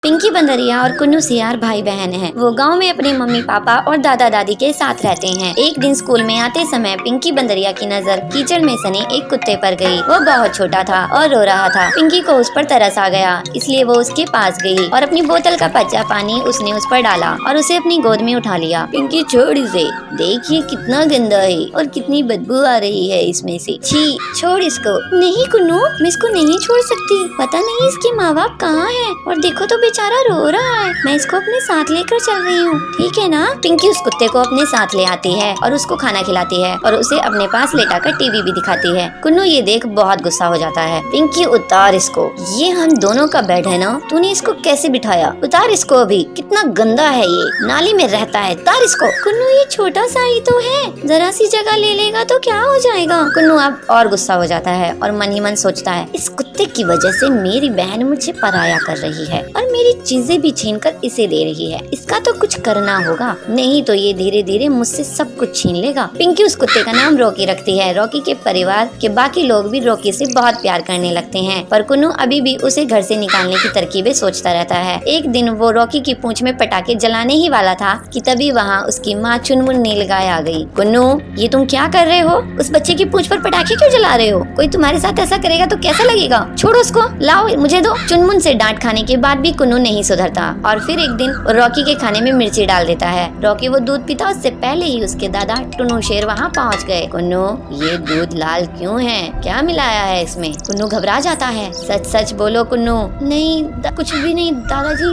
पिंकी बंदरिया और कुन्नू सियार भाई बहन हैं। वो गांव में अपने मम्मी पापा और दादा दादी के साथ रहते हैं। एक दिन स्कूल में आते समय पिंकी बंदरिया की नजर कीचड़ में सने एक कुत्ते पर गई। वो बहुत छोटा था और रो रहा था। पिंकी को उस पर तरस आ गया, इसलिए वो उसके पास गई और अपनी बोतल का कच्चा पानी उसने उस पर डाला और उसे अपनी गोद में उठा लिया। पिंकी छोड़ इसे, देखिए कितना गंदा है और कितनी बदबू आ रही है इसमें से। छी, छोड़ इसको। नहीं कुन्नू, मैं इसको नहीं छोड़ सकती। पता नहीं इसके माँ बाप कहाँ हैं और देखो तो बेचारा रो रहा है। मैं इसको अपने साथ लेकर चल रही हूँ, ठीक है ना? पिंकी उस कुत्ते को अपने साथ ले आती है और उसको खाना खिलाती है और उसे अपने पास लेटाकर टीवी भी दिखाती है। कुन्नू ये देख बहुत गुस्सा हो जाता है। पिंकी, उतार इसको, ये हम दोनों का बेड है ना, तूने इसको कैसे बिठाया? उतार इसको अभी, कितना गंदा है ये, नाली में रहता है, उतार इसको। कुन्नू, ये छोटा सा ही तो है, जरा सी जगह ले लेगा तो क्या हो जाएगा? कुन्नू अब और गुस्सा हो जाता है और मन ही मन सोचता है, इस कुत्ते की वजह से मेरी बहन मुझे पराया कर रही है और मेरी चीजें भी छीनकर इसे दे रही है। इसका तो कुछ करना होगा, नहीं तो ये धीरे धीरे मुझसे सब कुछ छीन लेगा। पिंकी उस कुत्ते का नाम रॉकी रखती है। रॉकी के परिवार के बाकी लोग भी रॉकी से बहुत प्यार करने लगते हैं, पर कुन्नू अभी भी उसे घर से निकालने की तरकीबें सोचता रहता है। एक दिन वो रॉकी की पूंछ में पटाखे जलाने ही वाला था कि तभी वहाँ उसकी माँ चुनमुन नीलगाय आ गई। कुन्नू, ये तुम क्या कर रहे हो? उस बच्चे की पूंछ पर पटाखे क्यों जला रहे हो? कोई तुम्हारे साथ ऐसा करेगा तो कैसा लगेगा? छोड़ो उसको, लाओ मुझे दो। चुनमुन से डांट खाने के बाद भी कुन्नू नहीं सुधरता और फिर एक दिन रॉकी के खाने में मिर्ची डाल देता है। रॉकी वो दूध पीता उससे पहले ही उसके दादा टुन्नू शेर वहाँ पहुँच गए। कुन्नू, ये दूध लाल क्यों है? क्या मिलाया है इसमें? कुन्नू घबरा जाता है। सच सच बोलो कुन्नू। नहीं, कुछ भी नहीं दादाजी,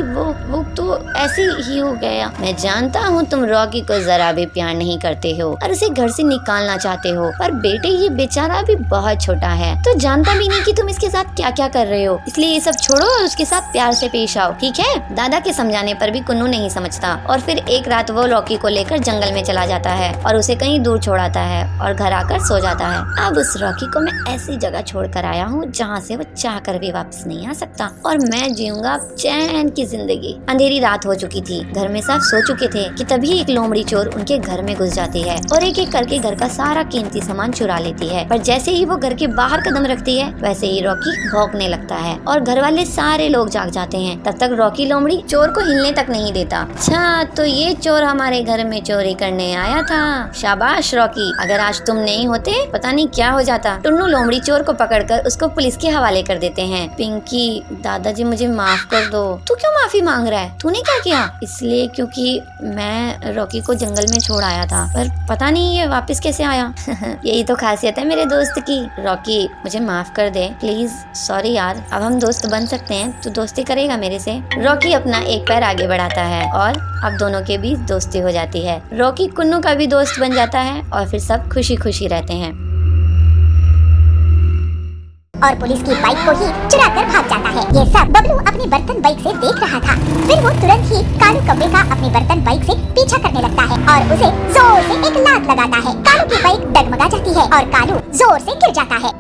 वो तो ऐसे ही हो गया। मैं जानता हूँ तुम रॉकी को जरा भी प्यार नहीं करते हो और उसे घर से निकालना चाहते हो, पर बेटे ये बेचारा भी बहुत छोटा है तो जानता भी नहीं कि तुम इसके साथ क्या क्या कर रहे हो, इसलिए ये सब छोड़ो और उसके साथ प्यार से पेश आओ, ठीक है? दादा के समझाने पर भी कुन्नू नहीं समझता और फिर एक रात वो रॉकी को लेकर जंगल में चला जाता है और उसे कहीं दूर छोड़ाता है और घर आकर सो जाता है। अब उस रॉकी को मैं ऐसी जगह छोड़ कर आया हूँ जहाँ से वो चाह कर भी वापस नहीं आ सकता और मैं जीऊंगा चैन की जिंदगी। अंधेरी रात हो चुकी थी, घर में सब सो चुके थे कि तभी एक लोमड़ी चोर उनके घर में घुस जाती है और एक एक करके घर का सारा कीमती सामान चुरा लेती है। पर जैसे ही वो घर के बाहर कदम रखती है वैसे ही रॉकी भौंकने लगता है और घर वाले सारे लोग जाग जाते हैं। तब तक रॉकी लोमड़ी चोर को हिलने तक नहीं देता। अच्छा, तो ये चोर हमारे घर में चोरी करने आया था। शाबाश रॉकी, अगर आज तुम नहीं होते पता नहीं क्या हो जाता। टुन्नू लोमड़ी चोर को पकड़कर उसको पुलिस के हवाले कर देते हैं। पिंकी, दादाजी मुझे माफ कर दो। तू क्यों माफी मांग रहा है? तूने क्या किया? इसलिए क्योंकि मैं रॉकी को जंगल में छोड़ आया था, पर पता नहीं ये वापस कैसे आया। यही तो खासियत है मेरे दोस्त की। रॉकी, मुझे माफ कर दे प्लीज। सॉरी यार, अब हम दोस्त बन सकते हैं, तू दोस्ती करेगा मेरे से? रॉकी अपना एक पैर आगे बढ़ाता है और अब दोनों के बीच दोस्ती हो जाती है। रॉकी कुन्नू का भी दोस्त बन जाता है और फिर सब खुशी खुशी रहते हैं। और पुलिस की बाइक को ही चुरा कर भाग जाता है। ये सब बबलू अपनी बर्तन बाइक से देख रहा था। फिर वो तुरंत ही कालू कौवे का अपनी बर्तन बाइक से पीछा करने लगता है और उसे जोर से एक लात लगाता है। कालू की बाइक डगमगा जाती है और कालू जोर से गिर जाता है।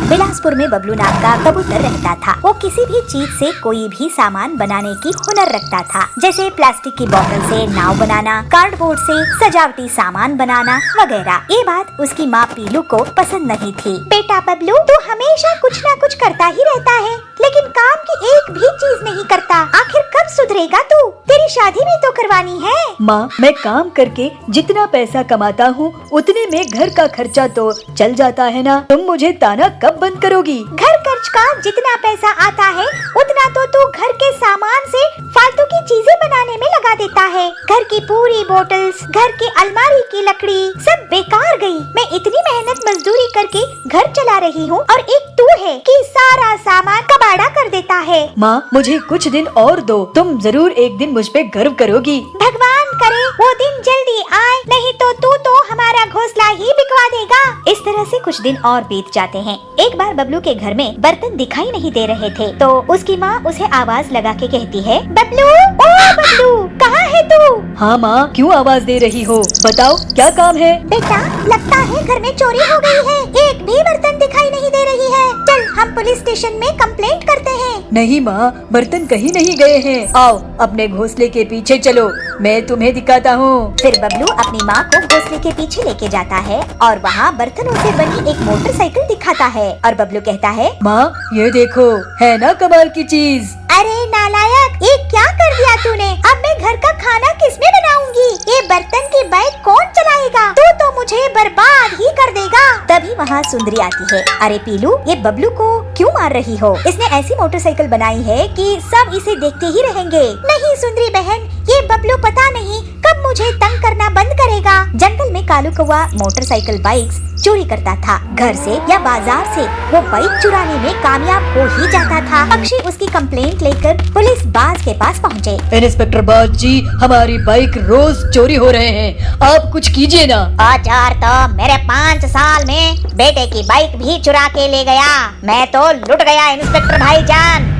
बिलासपुर में बबलू नाम का कबूतर रहता था। वो किसी भी चीज से कोई भी सामान बनाने की हुनर रखता था, जैसे प्लास्टिक की बोतल से नाव बनाना, कार्डबोर्ड से सजावटी सामान बनाना वगैरह। ये बात उसकी माँ पीलू को पसंद नहीं थी। बेटा बबलू, तू हमेशा कुछ न कुछ करता ही रहता है, लेकिन काम की एक भी चीज नहीं करता। आखिर कब सुधरेगा तू? तेरी शादी भी तो करवानी है। माँ, मैं काम करके जितना पैसा कमाता हूँ उतने में घर का खर्चा तो चल जाता है ना। तुम मुझे ताना कब बंद करोगी? घर खर्च का जितना पैसा आता है उतना तो तू घर के सामान से फालतू की चीजें बनाने में लगा देता है। घर की पूरी बोतल्स, घर की अलमारी की लकड़ी सब बेकार गई। मैं इतनी मेहनत मजदूरी करके घर चला रही हूँ और एक तू है कि सारा सामान कबाड़ा कर देता है। माँ, मुझे कुछ दिन और दो, तुम जरूर एक दिन मुझ पे गर्व करोगी। भगवान करे वो दिन जल्दी आए, नहीं तो तू तो हमारा घोंसला ही बिकवा देगा। इस तरह से कुछ दिन और बीत जाते हैं। एक बार बबलू के घर में बर्तन दिखाई नहीं दे रहे थे तो उसकी माँ उसे आवाज लगा के कहती है, बबलू, ओ बबलू, कहाँ है तू? हाँ माँ, क्यों आवाज दे रही हो? बताओ क्या काम है? बेटा, लगता है घर में चोरी हो गई है। एक भी बर्तन दिखाई नहीं दे रही है। चल हम पुलिस स्टेशन में कंप्लेंट करते हैं। नहीं माँ, बर्तन कहीं नहीं गए हैं। आओ अपने घोंसले के पीछे चलो, मैं तुम्हें दिखाता हूँ। फिर बबलू अपनी माँ को घोंसले के पीछे लेके जाता है और वहाँ बर्तनों से बनी एक मोटरसाइकिल दिखाता है और बबलू कहता है, माँ ये देखो, है ना कमाल की चीज। अरे नालायक, ये क्या कर दिया तूने? अब मैं घर का खाना किसमें बनाऊंगी? ये बर्तन की बाइक कौन चलाएगा? तू तो मुझे बर्बाद ही कर देगा। तभी वहाँ सुंदरी आती है। अरे पीलू, ये बबलू को क्यों मार रही हो? इसने ऐसी मोटरसाइकिल बनाई है कि सब इसे देखते ही रहेंगे। नहीं सुंदरी बहन, ये बबलू पता नहीं कब मुझे तंग करना बंद करेगा। जंगल में कालू कौवा मोटरसाइकिल बाइक्स चोरी करता था। घर से या बाजार से वो बाइक चुराने में कामयाब हो ही जाता था। पक्षी उसकी कंप्लेंट लेकर पुलिस बाज के पास पहुँचे। इंस्पेक्टर बाज जी, हमारी बाइक रोज चोरी हो रहे हैं, आप कुछ कीजिए ना। औजार तो मेरे 5 साल में बेटे की बाइक भी चुरा के ले गया। मैं तो लुट गया इंस्पेक्टर भाईजान।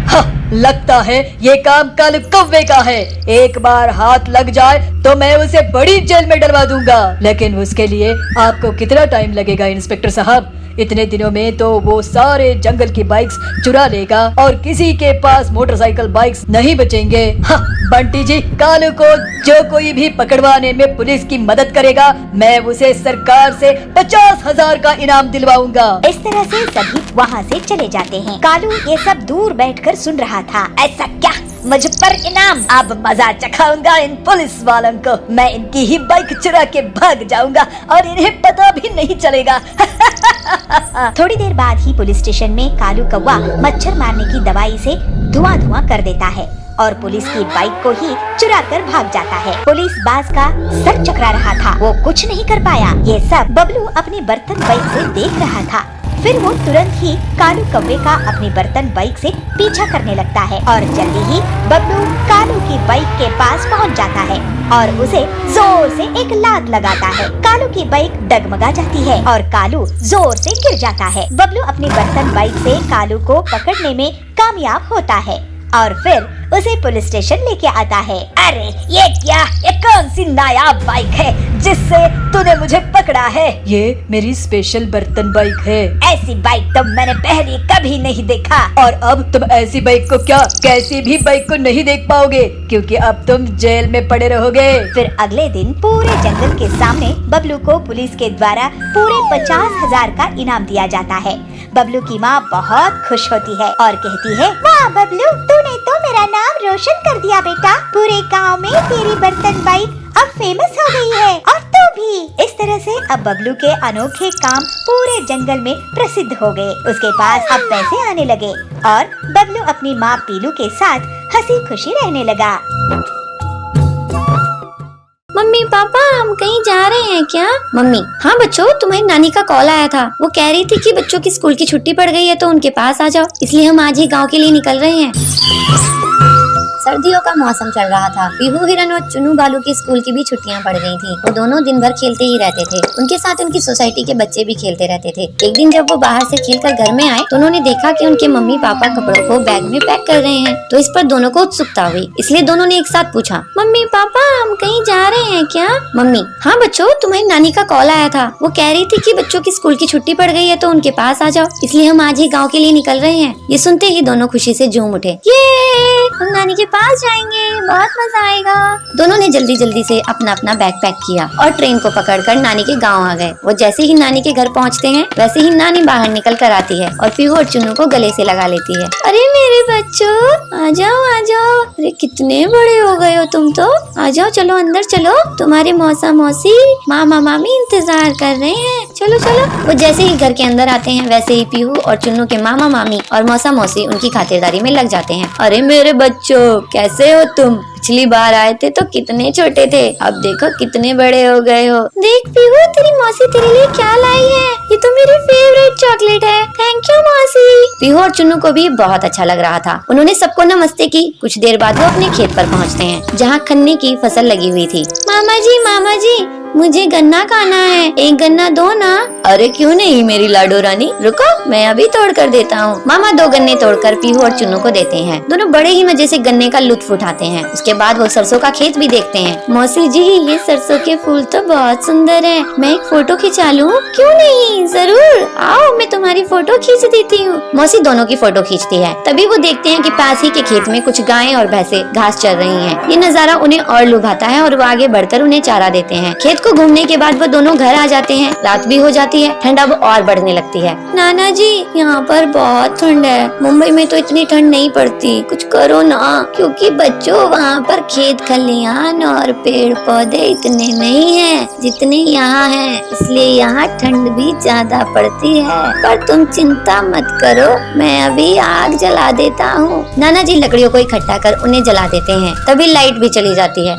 लगता है ये काम कालू कौवे का है। एक बार हाथ लग जाए तो मैं उसे बड़ी जेल में डलवा दूंगा। लेकिन उसके लिए आपको कितना टाइम लगेगा इंस्पेक्टर साहब? इतने दिनों में तो वो सारे जंगल की बाइक्स चुरा लेगा और किसी के पास मोटरसाइकिल बाइक्स नहीं बचेंगे। बंटी जी, कालू को जो कोई भी पकड़वाने में पुलिस की मदद करेगा, मैं उसे सरकार से 50,000 का इनाम दिलवाऊंगा। इस तरह से सभी वहाँ से चले जाते हैं। कालू ये सब दूर बैठकर सुन रहा था। ऐसा क्या? मुझ पर इनाम? अब मजा चखाऊंगा इन पुलिस वालों को। मैं इनकी ही बाइक चुरा के भाग जाऊंगा और इन्हें पता भी नहीं चलेगा। थोड़ी देर बाद ही पुलिस स्टेशन में कालू कौवा मच्छर मारने की दवाई से धुआं धुआं कर देता है और पुलिस की बाइक को ही चुरा कर भाग जाता है। पुलिस बाज का सर चकरा रहा था, वो कुछ नहीं कर पाया। ये सब बबलू अपनी बर्तन बाइक से देख रहा था। फिर वो तुरंत ही कालू कौवे का अपनी बर्तन बाइक से पीछा करने लगता है और जल्दी ही बबलू कालू की बाइक के पास पहुंच जाता है और उसे जोर से एक लात लगाता है। कालू की बाइक डगमगा जाती है और कालू जोर से गिर जाता है। बबलू अपनी बर्तन बाइक से कालू को पकड़ने में कामयाब होता है और फिर उसे पुलिस स्टेशन लेके आता है। अरे ये क्या? ये कौन सी नायाब बाइक है जिससे तूने मुझे पकड़ा है? ये मेरी स्पेशल बर्तन बाइक है। ऐसी बाइक तो मैंने पहले कभी नहीं देखा। और अब तुम ऐसी बाइक को क्या कैसी भी बाइक को नहीं देख पाओगे, क्योंकि अब तुम जेल में पड़े रहोगे। फिर अगले दिन पूरे जंगल के सामने बबलू को पुलिस के द्वारा पूरे 50,000 का इनाम दिया जाता है। बबलू की माँ बहुत खुश होती है और कहती है, वाह बबलू, तूने तो मेरा नाम रोशन कर दिया बेटा। पूरे गांव में तेरी बर्तन बाइक अब फेमस हो गई है और तू भी। इस तरह से अब बबलू के अनोखे काम पूरे जंगल में प्रसिद्ध हो गए। उसके पास अब पैसे आने लगे और बबलू अपनी माँ पीलू के साथ हंसी खुशी रहने लगा। मम्मी पापा, हम कहीं जा रहे हैं क्या? मम्मी, हाँ बच्चों, तुम्हारी नानी का कॉल आया था। वो कह रही थी कि बच्चों की स्कूल की छुट्टी पड़ गई है तो उनके पास आ जाओ, इसलिए हम आज ही गांव के लिए निकल रहे हैं। सर्दियों का मौसम चल रहा था। पीहू, हिरन और चुनू बालू की स्कूल की भी छुट्टियां पड़ गई थी। वो दोनों दिन भर खेलते ही रहते थे। उनके साथ उनकी सोसाइटी के बच्चे भी खेलते रहते थे। एक दिन जब वो बाहर से खेलकर घर में आए तो उन्होंने देखा कि उनके मम्मी पापा कपड़ों को बैग में पैक कर रहे हैं। तो इस पर दोनों को उत्सुकता हुई, इसलिए दोनों ने एक साथ पूछा, मम्मी पापा, हम कहीं जा रहे हैं क्या? मम्मी, हाँ बच्चों, तुम्हारी नानी का कॉल आया था। वो कह रही थी कि बच्चों की स्कूल की छुट्टी पड़ गई है तो उनके पास आ जाओ, इसलिए हम आज ही गाँव के लिए निकल रहे हैं। ये सुनते ही दोनों खुशी से झूम उठे। ये हम नानी के पास जाएंगे, बहुत मजा आएगा। दोनों ने जल्दी जल्दी से अपना अपना बैग पैक किया और ट्रेन को पकड़कर नानी के गांव आ गए। वो जैसे ही नानी के घर पहुंचते हैं वैसे ही नानी बाहर निकल कर आती है और पीहू और चुन्नू को गले से लगा लेती है। अरे मेरे बच्चों, आ जाओ आ जाओ। अरे कितने बड़े हो गए हो तुम तो। आ जाओ, चलो अंदर चलो, तुम्हारे मौसा मौसी मामा मामी इंतजार कर रहे हैं। चलो चलो। वो जैसे ही घर के अंदर आते हैं वैसे ही पीहू और चुन्नू के मामा मामी और मौसा मौसी उनकी खातिरदारी में लग जाते हैं। अरे मेरे बच्चों, कैसे हो तुम? पिछली बार आए थे तो कितने छोटे थे, अब देखो कितने बड़े हो गए हो। देख पीहू, तेरी मौसी तेरे लिए क्या लाई है। ये तो मेरी फेवरेट चॉकलेट है। थैंक यू मौसी। पीहू और चुन्नू को भी बहुत अच्छा लग रहा था। उन्होंने सबको नमस्ते की। कुछ देर बाद वो अपने खेत पर पहुँचते हैं जहाँ खन्ने की फसल लगी हुई थी। मामा जी मुझे गन्ना खाना है, एक गन्ना दो ना। अरे क्यों नहीं मेरी लाडो रानी, रुको मैं अभी तोड़ कर देता हूँ। मामा 2 गन्ने तोड़कर पीहू और चुन्नू को देते हैं। दोनों बड़े ही मजे से गन्ने का लुत्फ उठाते हैं। उसके बाद वो सरसों का खेत भी देखते हैं। मौसी जी ये सरसों के फूल तो बहुत सुंदर है, मैं एक फोटो खिंचा लूं? क्यों नहीं, जरूर आओ मैं तुम्हारी फोटो खींच देती हूँ। मौसी दोनों की फोटो खींचती है। तभी वो देखते हैं कि पास ही के खेत में कुछ गायें और भैंसे घास चर रही हैं। ये नजारा उन्हें और लुभाता है और वो आगे बढ़कर उन्हें चारा देते हैं। खेत को घूमने के बाद वो दोनों घर आ जाते हैं। रात भी हो जाती है, ठंड अब और बढ़ने लगती है। नाना जी यहाँ पर बहुत ठंड है, मुंबई में तो इतनी ठंड नहीं पड़ती, कुछ करो ना। क्योंकि बच्चों वहाँ पर खेत खलियान और पेड़ पौधे इतने नहीं हैं जितने यहाँ हैं, इसलिए यहाँ ठंड भी ज्यादा पड़ती है। पर तुम चिंता मत करो, मैं अभी आग जला देता हूँ। नाना जी लकड़ियों को इकट्ठा कर उन्हें जला देते हैं। तभी लाइट भी चली जाती है।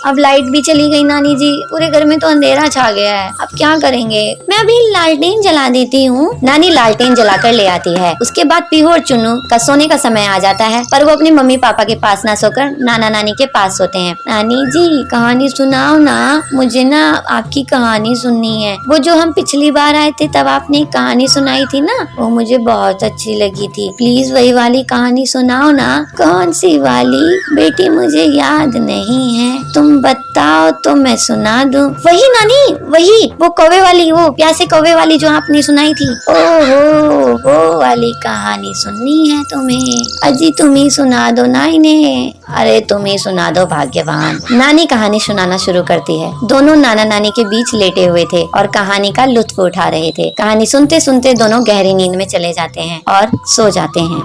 अब लाइट भी चली गई नानी जी, पूरे घर में तो अंधेरा छा गया है, अब क्या करेंगे? मैं अभी लालटेन जला देती हूँ। नानी लालटेन जलाकर ले आती है। उसके बाद पीहू और चुन्नू का सोने का समय आ जाता है, पर वो अपने मम्मी पापा के पास ना सोकर नाना नानी के पास सोते हैं। नानी जी कहानी सुनाओ ना, मुझे ना आपकी कहानी सुननी है। वो जो हम पिछली बार आए थे तब आपने एक कहानी सुनाई थी ना, वो मुझे बहुत अच्छी लगी थी। प्लीज वही वाली कहानी सुनाओ ना। कौन सी वाली बेटी, मुझे याद नहीं है, तुम बताओ तो मैं सुना दूं। वही नानी, वही वो कौवे वाली, वो प्यासे कौवे वाली जो आपने सुनाई थी। ओहो वो वाली कहानी सुननी है तुम्हें? अजी तुम ही सुना दो ना इन्हें। अरे तुम ही सुना दो भाग्यवान। नानी कहानी सुनाना शुरू करती है। दोनों नाना नानी के बीच लेटे हुए थे और कहानी का लुत्फ उठा रहे थे। कहानी सुनते सुनते दोनों गहरी नींद में चले जाते हैं और सो जाते हैं।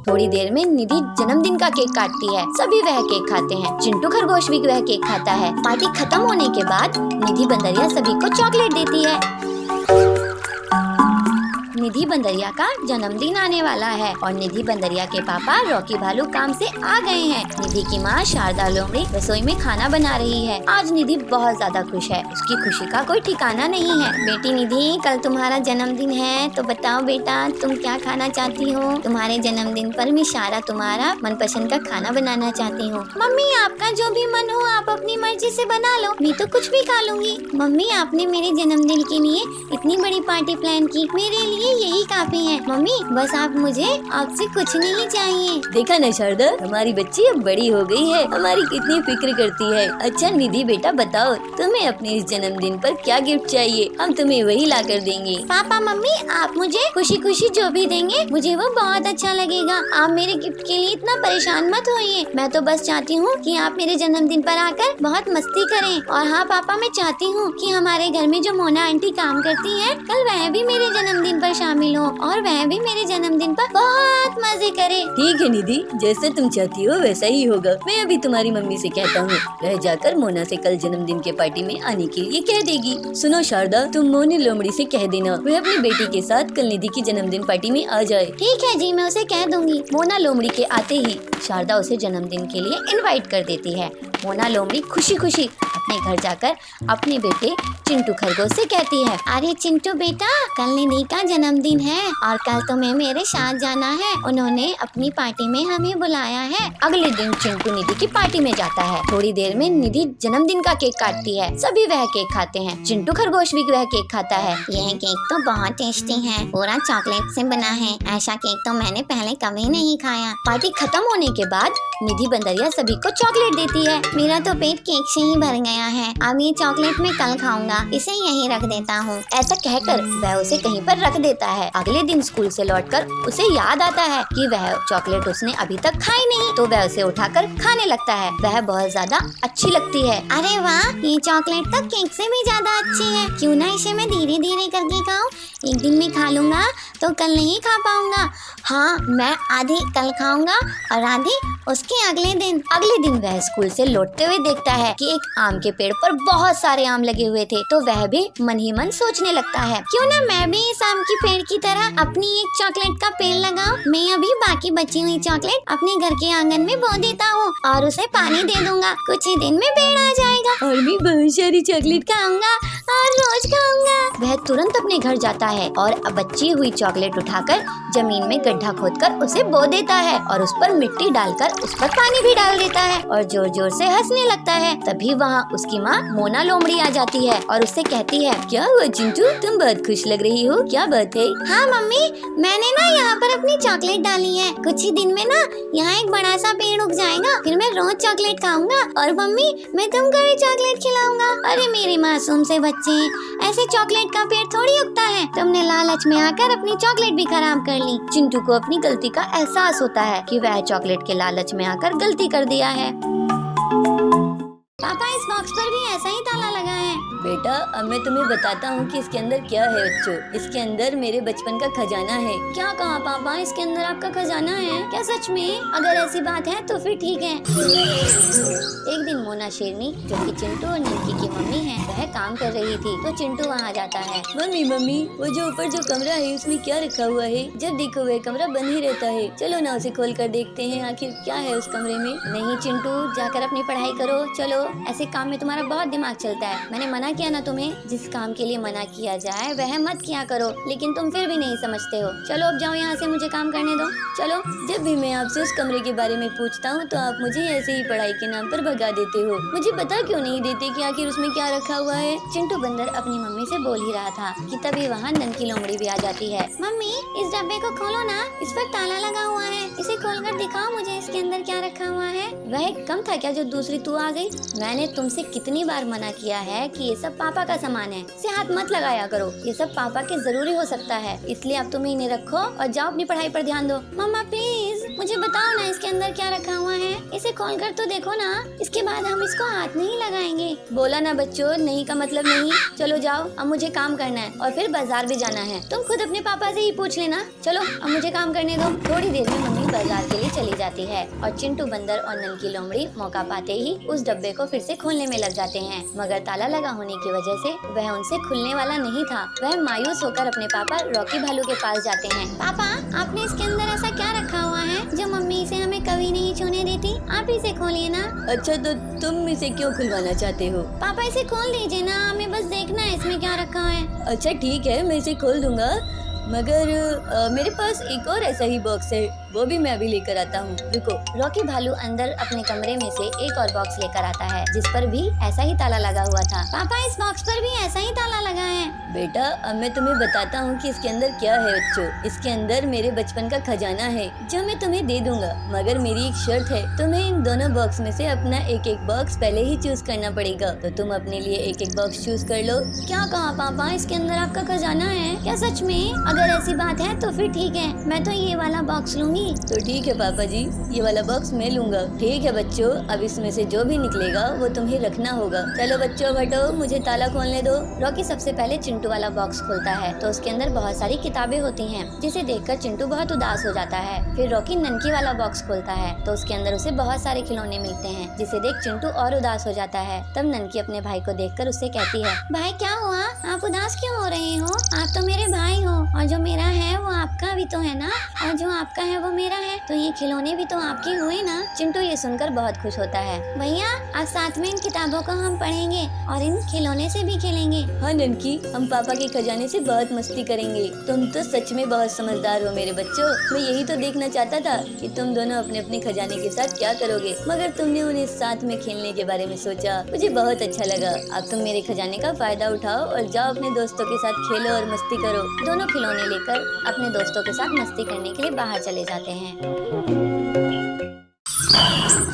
थोड़ी देर में निधि जन्मदिन का केक काटती है। सभी वह केक खाते हैं। चिंटू खरगोश भी वह केक खाता है। पार्टी खत्म होने के बाद निधि बंदरिया सभी को चॉकलेट देती है। निधि बंदरिया का जन्मदिन आने वाला है और निधि बंदरिया के पापा रॉकी भालू काम से आ गए हैं। निधि की माँ शारदा लोमड़ी रसोई में खाना बना रही है। आज निधि बहुत ज्यादा खुश है, उसकी खुशी का कोई ठिकाना नहीं है। बेटी निधि कल तुम्हारा जन्मदिन है, तो बताओ बेटा तुम क्या खाना चाहती हो? तुम्हारे जन्मदिन पर मैं शारा तुम्हारा मनपसंद का खाना बनाना चाहती हूँ। मम्मी आपका जो भी मन हो आप अपनी मर्जी से बना लो, मैं तो कुछ भी खा लूंगी। मम्मी आपने मेरे जन्मदिन के लिए इतनी बड़ी पार्टी प्लान की, मेरे लिए यही काफी है। मम्मी बस आप मुझे आपसे कुछ नहीं चाहिए। देखा ना शारदा, हमारी बच्ची अब बड़ी हो गई है, हमारी कितनी फिक्र करती है। अच्छा निधि बेटा बताओ तुम्हें अपने इस जन्मदिन पर क्या गिफ्ट चाहिए, हम तुम्हें वही ला कर देंगे। पापा मम्मी आप मुझे खुशी खुशी जो भी देंगे मुझे वो बहुत अच्छा लगेगा। आप मेरे गिफ्ट के लिए इतना परेशान मत होइए, मैं तो बस चाहती हूँ कि आप मेरे जन्मदिन पर आकर बहुत मस्ती करें। और हाँ पापा मैं चाहती हूँ कि हमारे घर में जो मोना आंटी काम करती है कल वह भी मेरे जन्मदिन पर शामिल हो और वह भी मेरे जन्मदिन पर बहुत मजे करे। ठीक है निधि, जैसे तुम चाहती हो वैसा ही होगा। मैं अभी तुम्हारी मम्मी से कहता हूँ, वह जाकर मोना से कल जन्मदिन के पार्टी में आने के लिए कह देगी। सुनो शारदा, तुम मोनी लोमड़ी से कह देना वह अपनी बेटी के साथ कल निधि की जन्मदिन पार्टी में आ जाए। ठीक है जी मैं उसे कह दूंगी। मोना लोमड़ी के आते ही शारदा उसे जन्मदिन के लिए इनवाइट कर देती है। मोना लोमड़ी खुशी खुशी अपने घर जाकर अपने बेटे चिंटू खरगोश से कहती है, अरे चिंटू बेटा कल निधि का जन्मदिन है और कल तुम्हें मेरे साथ जाना है, उन्होंने अपनी पार्टी में हमें बुलाया है। अगले दिन चिंटू निधि की पार्टी में जाता है। थोड़ी देर में निधि जन्मदिन का केक काटती है। सभी वह केक खाते हैं। चिंटू खरगोश भी वह केक खाता है। यह केक तो बहुत टेस्टी है, पूरा चॉकलेट से बना है। ऐसा केक तो मैंने पहले कभी नहीं खाया। पार्टी खत्म होने के बाद निधि बंदरिया सभी को चॉकलेट देती है। मेरा तो पेट केक से ही भर गया है, अब ये चॉकलेट मैं कल खाऊंगा, इसे यहीं रख देता हूँ। ऐसा कहकर वह उसे कहीं पर रख देता है। अगले दिन स्कूल से लौटकर उसे याद आता है कि वह चॉकलेट उसने अभी तक खाई नहीं, तो वह उसे उठाकर खाने लगता है। वह बहुत ज्यादा अच्छी लगती है। अरे वाह, ये चॉकलेट तो केक से भी ज्यादा अच्छी है। क्यों ना इसे मैं धीरे धीरे करके खाऊं? एक दिन में खा लूंगा तो कल नहीं खा पाऊंगा। हाँ मैं आधी कल खाऊंगा और आधी उसके अगले दिन। अगले दिन वह स्कूल से लौटते हुए देखता है कि एक आम के पेड़ पर बहुत सारे आम लगे हुए थे, तो वह भी मन ही मन सोचने लगता है, क्यों ना मैं भी इस आम की पेड़ की तरह अपनी एक चॉकलेट का पेड़ लगाऊं मैं अभी बाकी बची हुई चॉकलेट अपने घर के आंगन में बो देता हूँ और उसे पानी दे दूंगा। कुछ ही दिन में पेड़ आ जाएगा और भी बहुत सारी चॉकलेट खाऊंगा और रोज खाऊंगा। वह तुरंत अपने घर जाता है और बची हुई चॉकलेट उठाकर जमीन में गड्ढा खोदकर उसे बो देता है और उस पर मिट्टी डालकर उस पर पानी भी डाल देता है और जोर जोर से हंसने लगता है। तभी वहाँ उसकी माँ मोना लोमड़ी आ जाती है और उससे कहती है, क्या हुआ चिंटू, तुम बहुत खुश लग रही हो, क्या बात है? हाँ मम्मी, मैंने ना यहाँ पर अपनी चॉकलेट डाली है। कुछ ही दिन में ना यहाँ एक बड़ा सा पेड़ उग जाएगा, फिर मैं रोज चॉकलेट खाऊंगा और मम्मी मैं तुमको भी चॉकलेट खिलाऊंगा। अरे मेरे मासूम से बच्चे, ऐसे चॉकलेट का पेड़ थोड़ी उगता है। तुमने लालच में आकर अपनी चॉकलेट भी खराब कर ली। चिंटू को अपनी गलती का एहसास होता है कि वह चॉकलेट के लालच में आकर गलती कर दिया है। पापा, इस बॉक्स पर भी ऐसा ही ताला लगा है। बेटा, अब मैं तुम्हें बताता हूँ कि इसके अंदर क्या है बच्चों। इसके अंदर मेरे बचपन का खजाना है। क्या कहा पापा, इसके अंदर आपका खजाना है? क्या सच में? अगर ऐसी बात है तो फिर ठीक है। एक दिन मोना शेरनी, जो कि चिंटू और ननकी की मम्मी है, वह काम कर रही थी तो चिंटू वहाँ जाता है। मम्मी मम्मी, वो जो ऊपर जो कमरा है उसमें क्या रखा हुआ है? जब देखो वह कमरा बंद ही रहता है। चलो ना उसे खोल कर देखते हैं, आखिर क्या है उस कमरे में। नहीं चिंटू, जाकर अपनी पढ़ाई करो। चलो, ऐसे काम में तुम्हारा बहुत दिमाग चलता है। मैंने मना किया ना तुम्हें, जिस काम के लिए मना किया जाए वह मत किया करो, लेकिन तुम फिर भी नहीं समझते हो। चलो अब जाओ यहाँ से, मुझे काम करने दो। चलो। जब भी मैं आपसे उस कमरे के बारे में पूछता हूँ तो आप मुझे ऐसे ही पढ़ाई के नाम पर भगा देते हो। मुझे बता क्यों नहीं देते कि आखिर उसमें क्या रखा हुआ है? चिंटू बंदर अपनी मम्मी से बोल ही रहा था कि तभी वहाँ ननकी लोमड़ी भी आ जाती है। मम्मी, इस डब्बे को खोलो ना, इस पर ताला लगा हुआ है। इसे खोलकर दिखाओ मुझे, इसके अंदर क्या रखा हुआ है। वह कम था क्या जो दूसरी तू आ गई? मैंने तुमसे कितनी बार मना किया है कि ये सब पापा का सामान है, इसे हाथ मत लगाया करो। ये सब पापा के जरूरी हो सकता है, इसलिए अब तुम इन्हें रखो और जाओ अपनी पढ़ाई पर ध्यान दो। मम्मा प्लीज, मुझे बताओ ना इसके अंदर क्या रखा हुआ है। इसे खोलकर तो देखो ना, इसके बाद हम इसको हाथ नहीं लगाएंगे। बोला ना बच्चों, नहीं का मतलब नहीं। चलो जाओ, अब मुझे काम करना है और फिर बाजार भी जाना है। तुम खुद अपने पापा से ही पूछ लेना। चलो अब मुझे काम करने दो। थोड़ी देर में मम्मी बाजार के लिए चली जाती है और चिंटू बंदर और ननकी लोमड़ी मौका पाते ही उस डब्बे को फिर से खोलने में लग जाते हैं, मगर ताला लगा होने की वजह से वह उनसे खुलने वाला नहीं था। वह मायूस होकर अपने पापा रॉकी भालू के पास जाते हैं। पापा, आपने इसके अंदर ऐसा क्या रखा हुआ है जो मम्मी इसे हमें कभी नहीं छूने देती? आप इसे खोलिए ना। अच्छा, तो तुम इसे क्यों खुलवाना चाहते हो? पापा इसे खोल दीजिए ना, हमें बस देखना है इसमें क्या रखा है। अच्छा ठीक है, मैं इसे खोल दूंगा, मगर मेरे पास एक और ऐसा ही बॉक्स है, वो भी मैं अभी लेकर आता हूँ। रुको। रॉकी भालू अंदर अपने कमरे में से एक और बॉक्स लेकर आता है जिस पर भी ऐसा ही ताला लगा हुआ था। पापा, इस बॉक्स पर भी ऐसा ही ताला लगा है। बेटा, अब मैं तुम्हें बताता हूँ कि इसके अंदर क्या है बच्चों। इसके अंदर मेरे बचपन का खजाना है जो मैं तुम्हें दे दूंगा, मगर मेरी एक शर्त है। तुम्हें इन दोनों बॉक्स में से अपना एक एक बॉक्स पहले ही चूज करना पड़ेगा, तो तुम अपने लिए एक एक बॉक्स चूज कर लो। क्या कहा पापा, इसके अंदर आपका खजाना है? क्या सच में? अगर ऐसी बात है तो फिर ठीक है, मैं तो ये वाला बॉक्स लूंगी। तो ठीक है पापा जी, ये वाला बॉक्स मैं लूंगा। ठीक है बच्चों, अब इसमें से जो भी निकलेगा वो तुम्हें रखना होगा। चलो बच्चों हटो, मुझे ताला खोलने दो। रॉकी सबसे पहले चिंटू वाला बॉक्स खोलता है तो उसके अंदर बहुत सारी किताबें होती हैं, जिसे देखकर चिंटू बहुत उदास हो जाता है। फिर रॉकी ननकी वाला बॉक्स खोलता है तो उसके अंदर उसे बहुत सारे खिलौने मिलते हैं, जिसे देख चिंटू और उदास हो जाता है। तब ननकी अपने भाई को देखकर उससे कहती है, भाई क्या हुआ, आप उदास क्यों हो रहे हो? आप तो मेरे भाई हो और जो मेरा है वो आपका भी तो है ना, और जो आपका है वो मेरा है, तो ये खिलौने भी तो आपके हुए ना। चिंटू ये सुनकर बहुत खुश होता है। भैया, आज साथ में इन किताबों को हम पढ़ेंगे और इन खिलौने से भी खेलेंगे। हाँ ननकी, हम पापा के खजाने से बहुत मस्ती करेंगे। तुम तो सच में बहुत समझदार हो मेरे बच्चों। मैं यही तो देखना चाहता था कि तुम दोनों अपने अपने खजाने के साथ क्या करोगे, मगर तुमने उन्हें साथ में खेलने के बारे में सोचा। मुझे बहुत अच्छा लगा। अब तुम मेरे खजाने का फायदा उठाओ और जाओ अपने दोस्तों के साथ खेलो और मस्ती करो। दोनों खिलौने लेकर अपने दोस्तों के साथ मस्ती करने के लिए बाहर चले जाते हैं।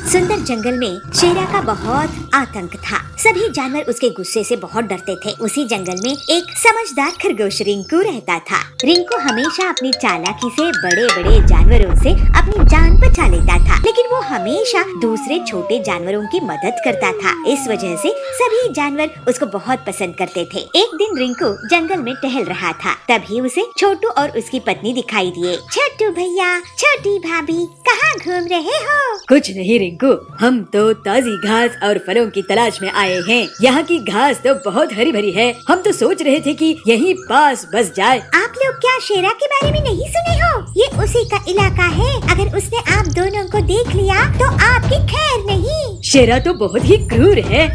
सुंदर जंगल में शेरा का बहुत आतंक था। सभी जानवर उसके गुस्से से बहुत डरते थे। उसी जंगल में एक समझदार खरगोश रिंकू रहता था। रिंकू हमेशा अपनी चालाकी से बड़े बड़े जानवरों से अपनी जान बचा लेता था, लेकिन वो हमेशा दूसरे छोटे जानवरों की मदद करता था। इस वजह से सभी जानवर उसको बहुत पसंद करते थे। एक दिन रिंकू जंगल में टहल रहा था, तभी उसे छोटू और उसकी पत्नी दिखाई दिए। छोटू भैया, छोटी भाभी, कहाँ घूम रहे हो? कुछ नहीं रिंकू, हम तो ताजी घास और फलों की तलाश में आए हैं। यहाँ की घास तो बहुत हरी भरी है, हम तो सोच रहे थे कि यहीं पास बस जाए। आप लोग क्या शेरा के बारे में नहीं सुने हो? ये उसी का इलाका है। अगर उसने आप दोनों को देख लिया तो आपकी खैर नहीं। शेरा तो बहुत ही क्रूर है।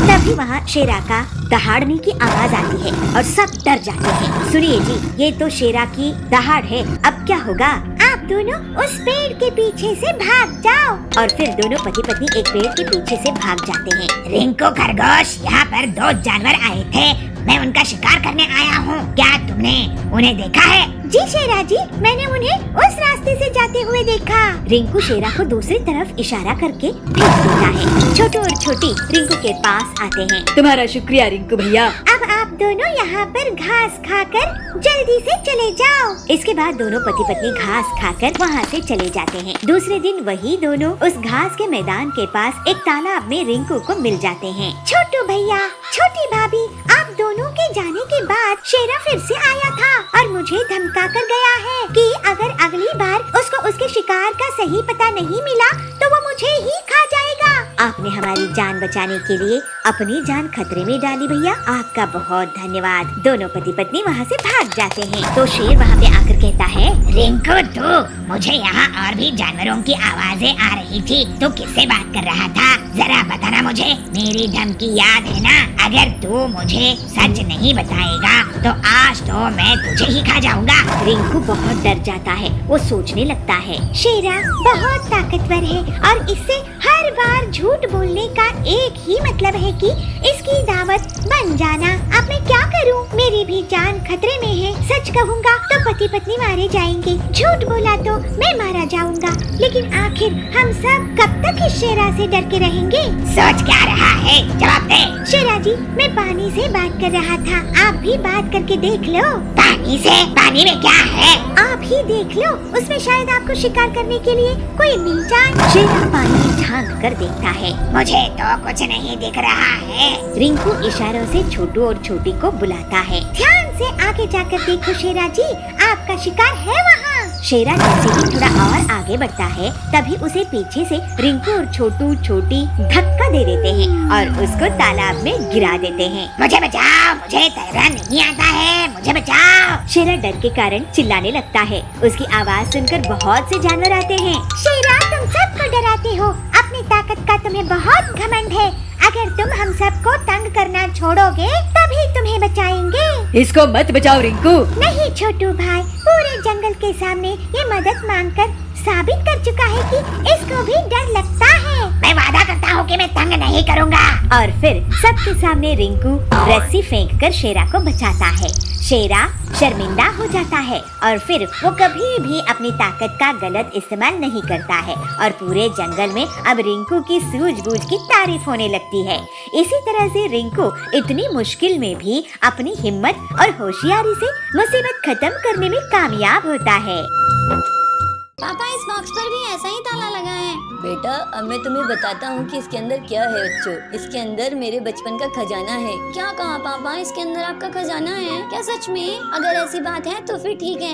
तभी वहाँ शेरा का दहाड़ने की आवाज आती है और सब डर जाते हैं। सुनिए जी, ये तो शेरा की दहाड़ है, अब क्या होगा? आप दोनों उस पेड़ के पीछे से भाग जाओ। और फिर दोनों पति पत्नी एक पेड़ के पीछे से भाग जाते हैं। रिंकू खरगोश, यहाँ पर 2 जानवर आए थे, मैं उनका शिकार करने आया हूँ। क्या तुमने उन्हें देखा है? जी शेरा जी, मैंने उन्हें उस रास्ते से जाते हुए देखा। रिंकू शेरा को दूसरी तरफ इशारा करके भेज देता है। छोटू और छोटी रिंकू के पास आते हैं। तुम्हारा शुक्रिया रिंकू भैया। अब आप दोनों यहाँ पर घास खाकर जल्दी से चले जाओ। इसके बाद दोनों पति पत्नी घास खाकर वहाँ से चले जाते हैं। दूसरे दिन वही दोनों उस घास के मैदान के पास एक तालाब में रिंकू को मिल जाते हैं। छोटू भैया, छोटी भाभी, आप दोनों के जाने के बाद शेरा फिर से आया था और मुझे धमका कर गया है कि अगर अगली बार उसको उसके शिकार का सही पता नहीं मिला तो वो मुझे ही खा जाएगा। आपने हमारी जान बचाने के लिए अपनी जान खतरे में डाली भैया, आपका बहुत धन्यवाद। दोनों पति पत्नी वहाँ से भाग जाते हैं। तो शेर वहाँ पे आकर कहता है, रिंकू तू, मुझे यहाँ और भी जानवरों की आवाजें आ रही थी, तू किससे बात कर रहा था? जरा बताना मुझे, मेरी धमकी याद है ना? अगर तू मुझे सच नहीं बताएगा तो आज तो मैं तुझे ही खा जाऊंगा। रिंकू बहुत डर जाता है, वो सोचने लगता है, शेरा बहुत ताकतवर है और इससे हर बार झूठ बोलने का एक ही मतलब है कि इसकी दावत बन जाना। अब मैं क्या करूं? मेरी भी जान खतरे में है। सच कहूंगा तो पति पत्नी मारे जाएंगे, झूठ बोला तो मैं मारा जाऊंगा। लेकिन आखिर हम सब कब तक इस शेरा से डर के रहेंगे? सोच क्या रहा है? जवाब दे। शेरा जी, मैं पानी से बात कर रहा था, आप भी बात करके देख लो। पानी से? पानी में क्या है? आप ही देख लो, उसमें शायद आपको शिकार करने के लिए कोई मिल जाए। शेरा पानी में झांक कर देखता है। मुझे तो कुछ नहीं दिख रहा है। रिंकू इशारों से छोटू और छोटी को बुलाता है। ध्यान से आगे जाकर देखो शेरा जी, आपका शिकार है वहाँ। शेरा जैसे ही थोड़ा और आगे बढ़ता है तभी उसे पीछे से रिंकू और छोटू छोटी धक्का दे देते हैं और उसको तालाब में गिरा देते हैं। मुझे बचाओ, मुझे तैरना नहीं आता है, मुझे बचाओ। शेरा डर के कारण चिल्लाने लगता है। उसकी आवाज सुनकर बहुत से जानवर आते हैं। शेरा, तुम सबको डराते हो, अपनी ताकत का तुम्हें बहुत घमंड है। अगर तुम हम सबको तंग करना छोड़ोगे तभी तुम्हें बचाएंगे। इसको मत बचाओ रिंकू। नहीं छोटू भाई, पूरे जंगल के सामने ये मदद मांगकर साबित कर चुका है कि इसको भी डर लगता है। मैं वादा करता हूँ कि मैं तंग नहीं करूँगा। और फिर सबके सामने रिंकू रस्सी फेंककर शेरा को बचाता है। शेरा शर्मिंदा हो जाता है और फिर वो कभी भी अपनी ताकत का गलत इस्तेमाल नहीं करता है और पूरे जंगल में अब रिंकू की सूझबूझ की तारीफ होने लगती है। इसी तरह से रिंकू इतनी मुश्किल में भी अपनी हिम्मत और होशियारी से मुसीबत खत्म करने में कामयाब होता है। पापा, इस बॉक्स पर भी ऐसा ही ताला लगा है। बेटा, अब मैं तुम्हें बताता हूँ कि इसके अंदर क्या है बच्चों। इसके अंदर मेरे बचपन का खजाना है। क्या कहा पापा, इसके अंदर आपका खजाना है? क्या सच में? अगर ऐसी बात है तो फिर ठीक है।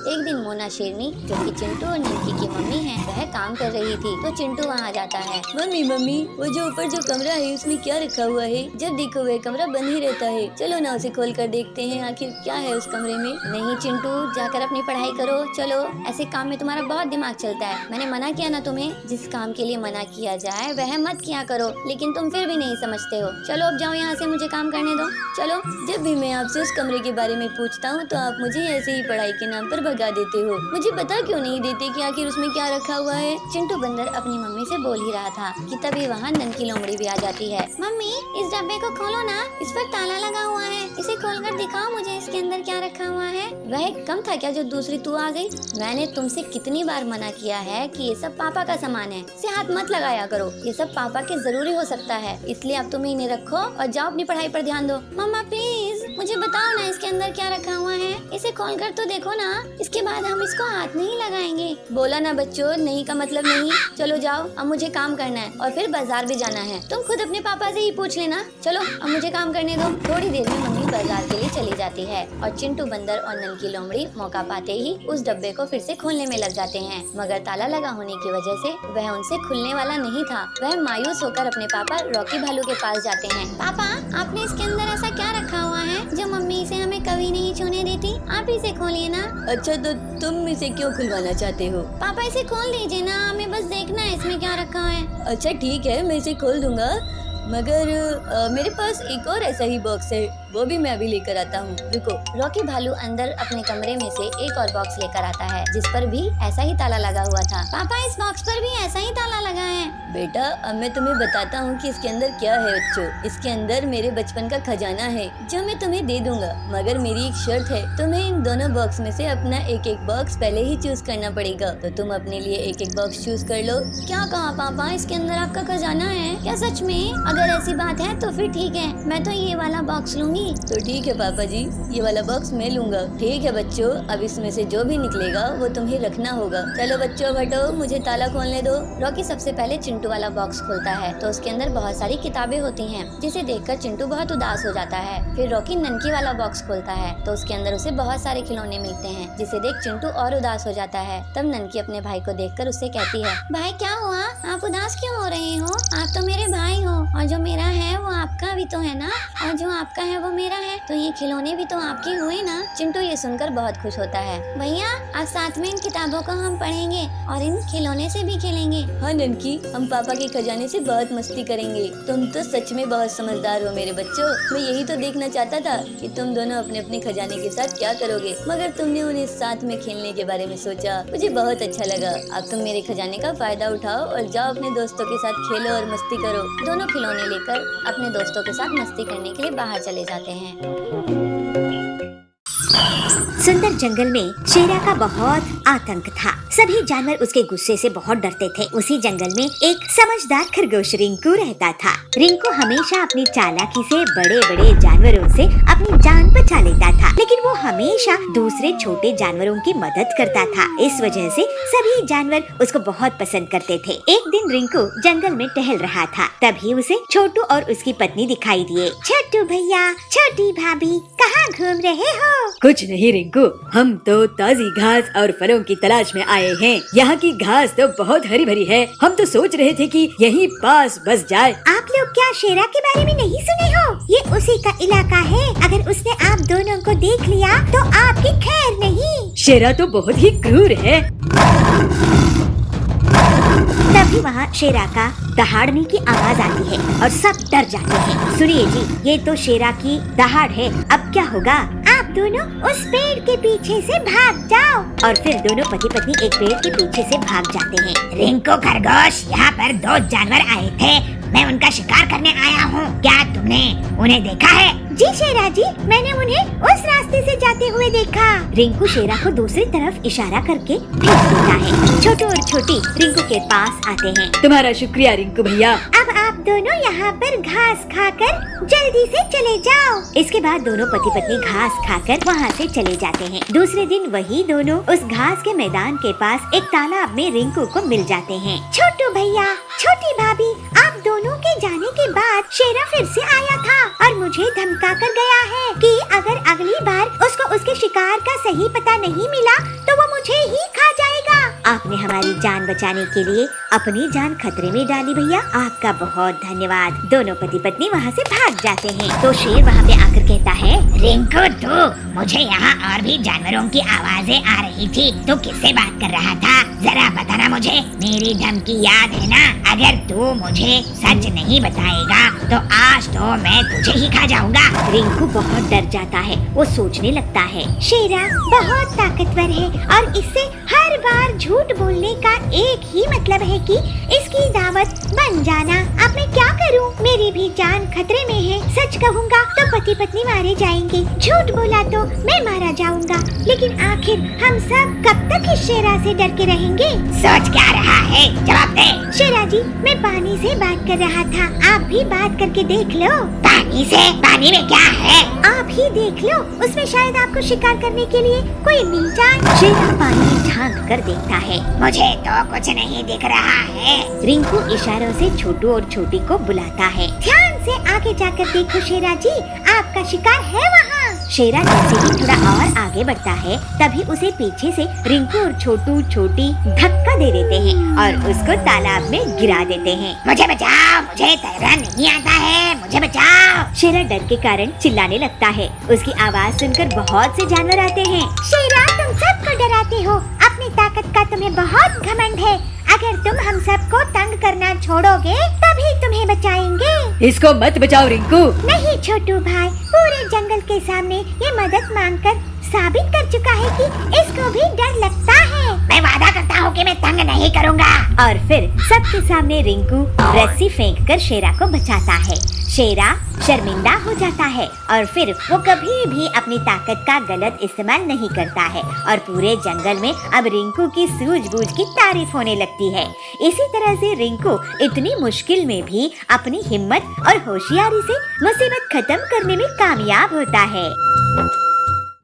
एक दिन मोना शेरनी, जो कि चिंटू और निक्की की मम्मी है, वह काम कर रही थी तो चिंटू वहाँ जाता है। मम्मी मम्मी, वो जो ऊपर जो कमरा है उसमें क्या रखा हुआ है? जब देखो वह कमरा बंद ही रहता है। चलो ना उसे खोल कर देखते हैं, आखिर क्या है उस कमरे में। नहीं चिंटू, जाकर अपनी पढ़ाई करो। चलो, ऐसे काम में तुम्हारा बहुत दिमाग चलता है। मैंने मना किया ना तुम्हें, जिस काम के लिए मना किया जाए वह मत किया करो, लेकिन तुम फिर भी नहीं समझते हो। चलो अब जाओ यहाँ से, मुझे काम करने दो। चलो। जब भी मैं आपसे उस कमरे के बारे में पूछता हूँ तो आप मुझे ऐसे ही पढ़ाई के नाम पर भगा देते हो। मुझे बता क्यों नहीं देते कि आखिर उसमें क्या रखा हुआ है? चिंटू बंदर अपनी मम्मी से बोल ही रहा था कि तभी वहाँ ननकी लोमड़ी भी आ जाती है। मम्मी, इस डब्बे को खोलो ना, इस पर ताला लगा हुआ है। इसे खोलकर दिखाओ मुझे, इसके अंदर क्या रखा हुआ है। वह कम था क्या जो दूसरी तू आ गई? मैंने तुमसे कितनी बार मना किया है कि ये सब पापा का सामान है, इसे हाथ मत लगाया करो। ये सब पापा के जरूरी हो सकता है, इसलिए अब तुम इन्हें रखो और जाओ अपनी पढ़ाई पर ध्यान दो। मम्मा प्लीज, मुझे बताओ ना इसके अंदर क्या रखा हुआ है। इसे खोलकर तो देखो ना, इसके बाद हम इसको हाथ नहीं लगाएंगे। बोला ना बच्चों, नहीं का मतलब नहीं। चलो जाओ, अब मुझे काम करना है और फिर बाजार भी जाना है। तुम खुद अपने पापा से ही पूछ लेना। चलो अब मुझे काम करने दो। थोड़ी देर में मम्मी बाजार के लिए चली जाती है और चिंटू बंदर और ननकी लोमड़ी मौका पाते ही उस डब्बे को फिर से खोलने में लग जाते हैं, मगर ताला लगा होने की वजह से वह उनसे खुलने वाला नहीं था। वह मायूस होकर अपने पापा रॉकी भालू के पास जाते हैं। पापा, आपने इसके अंदर ऐसा क्या रखा हुआ है जो मम्मी इसे हमें कभी नहीं छूने देती? आप इसे खोलिए ना। अच्छा, तो तुम इसे क्यों खुलवाना चाहते हो? पापा इसे खोल दीजिए ना, हमें बस देखना है इसमें क्या रखा है। अच्छा ठीक है, मैं इसे खोल दूंगा, मगर मेरे पास एक और ऐसा ही बॉक्स है, वो भी मैं अभी लेकर आता हूँ, रुको। रॉकी भालू अंदर अपने कमरे में से एक और बॉक्स लेकर आता है जिस पर भी ऐसा ही ताला लगा हुआ था। पापा, इस बॉक्स पर भी ऐसा ही ताला लगा है। बेटा, अब मैं तुम्हें बताता हूँ कि इसके अंदर क्या है। बच्चों, इसके अंदर मेरे बचपन का खजाना है जो मैं तुम्हें दे दूंगा, मगर मेरी एक शर्त है, तुम्हें इन दोनों बॉक्स में से अपना एक एक बॉक्स पहले ही चूज करना पड़ेगा। तो तुम अपने लिए एक एक बॉक्स चूज कर लो। क्या कहा पापा, इसके अंदर आपका खजाना है क्या सच में? अगर ऐसी बात है तो फिर ठीक है, मैं तो ये वाला बॉक्स लूंगी। तो ठीक है पापा जी, ये वाला बॉक्स मैं लूंगा। ठीक है बच्चों, अब इसमें से जो भी निकलेगा वो तुम्हें रखना होगा। चलो बच्चों हटो, मुझे ताला खोलने दो। रॉकी सबसे पहले चिंटू वाला बॉक्स खोलता है तो उसके अंदर बहुत सारी किताबें होती हैं, जिसे देखकर चिंटू बहुत उदास हो जाता है। फिर रॉकी ननकी वाला बॉक्स खोलता है तो उसके अंदर उसे बहुत सारे खिलौने मिलते हैं, जिसे देख चिंटू और उदास हो जाता है। तब ननकी अपने भाई को देखकर उससे कहती है, भाई क्या हुआ, आप उदास क्यों हो रहे हो? आप तो मेरे भाई हो और जो मेरा है वो आपका भी तो है ना, और जो आपका है वो मेरा है, तो ये खिलौने भी तो आपके हुए ना। चिंटू ये सुनकर बहुत खुश होता है। भैया, आज साथ में इन किताबों को हम पढ़ेंगे और इन खिलौने से भी खेलेंगे। हाँ ननकी, हम पापा के खजाने से बहुत मस्ती करेंगे। तुम तो सच में बहुत समझदार हो मेरे बच्चों। मैं यही तो देखना चाहता था कि तुम दोनों अपने अपने खजाने के साथ क्या करोगे, मगर तुमने उन्हें साथ में खेलने के बारे में सोचा, मुझे बहुत अच्छा लगा। अब तुम मेरे खजाने का फायदा उठाओ और जाओ अपने दोस्तों के साथ खेलो और मस्ती करो। दोनों खिलौने लेकर अपने दोस्तों के साथ मस्ती करने के लिए बाहर चले जाते हैं। सुंदर जंगल में शेरा का बहुत आतंक था। सभी जानवर उसके गुस्से से बहुत डरते थे। उसी जंगल में एक समझदार खरगोश रिंकू रहता था। रिंकू हमेशा अपनी चालाकी से बड़े बड़े जानवरों से अपनी जान बचा लेता था, लेकिन वो हमेशा दूसरे छोटे जानवरों की मदद करता था। इस वजह से सभी जानवर उसको बहुत पसंद करते थे। एक दिन रिंकू जंगल में टहल रहा था, तभी उसे छोटू और उसकी पत्नी दिखाई दिए। छोटू भैया, छोटी भाभी, कहाँ घूम रहे हो? कुछ नहीं रिंकू, हम तो ताजी घास और फलों की तलाश में आए हैं। यहाँ की घास तो बहुत हरी भरी है, हम तो सोच रहे थे कि यहीं पास बस जाए। आप लोग क्या शेरा के बारे में नहीं सुने हो? ये उसी का इलाका है। अगर उसने आप दोनों को देख लिया तो आपकी खैर नहीं। शेरा तो बहुत ही क्रूर है। तभी वहाँ शेरा का दहाड़ने की आवाज आती है और सब डर जाते हैं। सुनिए जी, ये तो शेरा की दहाड़ है, अब क्या होगा? आप दोनों उस पेड़ के पीछे से भाग जाओ। और फिर दोनों पति पत्नी एक पेड़ के पीछे से भाग जाते हैं। रिंकू खरगोश, यहाँ पर 2 जानवर आए थे, मैं उनका शिकार करने आया हूँ। क्या तुमने उन्हें देखा है? जी शेरा जी, मैंने उन्हें उस रास्ते से जाते हुए देखा। रिंकू शेरा को दूसरी तरफ इशारा करके भेज देता है। छोटू और छोटी रिंकू के पास आते हैं। तुम्हारा शुक्रिया रिंकू भैया। अब आप दोनों यहाँ पर घास खाकर जल्दी से चले जाओ। इसके बाद दोनों पति पत्नी घास खाकर वहाँ से चले जाते हैं। दूसरे दिन वही दोनों उस घास के मैदान के पास एक तालाब में रिंकू को मिल जाते हैं। छोटू भैया, छोटी भाभी, आप दोनों के जाने के बाद शेरा फिर से आया था और मुझे धमका कर गया है कि अगर अगली बार उसको उसके शिकार का सही पता नहीं मिला तो वो मुझे ही खा जाएगा। आपने हमारी जान बचाने के लिए अपनी जान खतरे में डाली भैया, आपका बहुत धन्यवाद। दोनों पति पत्नी वहाँ से भाग जाते हैं। तो शेर वहाँ पे आकर कहता है, रिंकू तू, मुझे यहाँ और भी जानवरों की आवाजें आ रही थी, तू किससे बात कर रहा था? जरा बताना मुझे, मेरी धमकी याद है ना? अगर तू मुझे सच नहीं बताएगा तो आज तो मैं तुझे ही खा जाऊंगा। रिंकू बहुत डर जाता है, वो सोचने लगता है, शेरा बहुत ताकतवर है और इससे हर बार झूठ बोलने का एक ही मतलब है कि इसकी दावत बन जाना। अब मैं क्या करूं? मेरी भी जान खतरे में है। सच कहूंगा तो पति पत्नी मारे जाएंगे, झूठ बोला तो मैं मारा जाऊंगा। लेकिन आखिर हम सब कब तक इस शेरा से डर के रहेंगे? सोच क्या रहा है, जवाब दे। शेरा जी, मैं पानी से बात कर रहा था, आप भी बात करके देख लो। पानी से? पानी में क्या है? आप ही देख लो, उसमें शायद आपको शिकार करने के लिए कोई मिल जाए। शेरा पानी में झांक कर देखता है। मुझे तो कुछ नहीं दिख रहा है। रिंकू इशारों से छोटू और छोटी को बुलाता है। ध्यान से आगे जाकर देखो शेरा जी, आपका शिकार है वहाँ। शेरा जैसे ही थोड़ा और आगे बढ़ता है तभी उसे पीछे से रिंकू और छोटू छोटी धक्का दे देते हैं और उसको तालाब में गिरा देते हैं। मुझे बचाओ, मुझे तैरना नहीं आता है, मुझे बचाओ। शेरा डर के कारण चिल्लाने लगता है। उसकी आवाज सुनकर बहुत से जानवर आते हैं। शेरा, तुम सबको डराते हो, अपनी ताकत का तुम्हें बहुत घमंड है। अगर तुम हम सबको तंग करना छोड़ोगे तभी तुम्हें बचाएंगे। इसको मत बचाओ रिंकू। नहीं छोटू भाई, पूरे जंगल के सामने ये मदद मांगकर साबित कर चुका है कि इसको भी डर लगता है। मैं वादा करता हूँ कि मैं तंग नहीं करूँगा। और फिर सबके सामने रिंकू रस्सी फेंककर शेरा को बचाता है। शेरा शर्मिंदा हो जाता है और फिर वो कभी भी अपनी ताकत का गलत इस्तेमाल नहीं करता है और पूरे जंगल में अब रिंकू की सूझबूझ की तारीफ होने लगती है। इसी तरह से रिंकू इतनी मुश्किल में भी अपनी हिम्मत और होशियारी से मुसीबत खत्म करने में कामयाब होता है।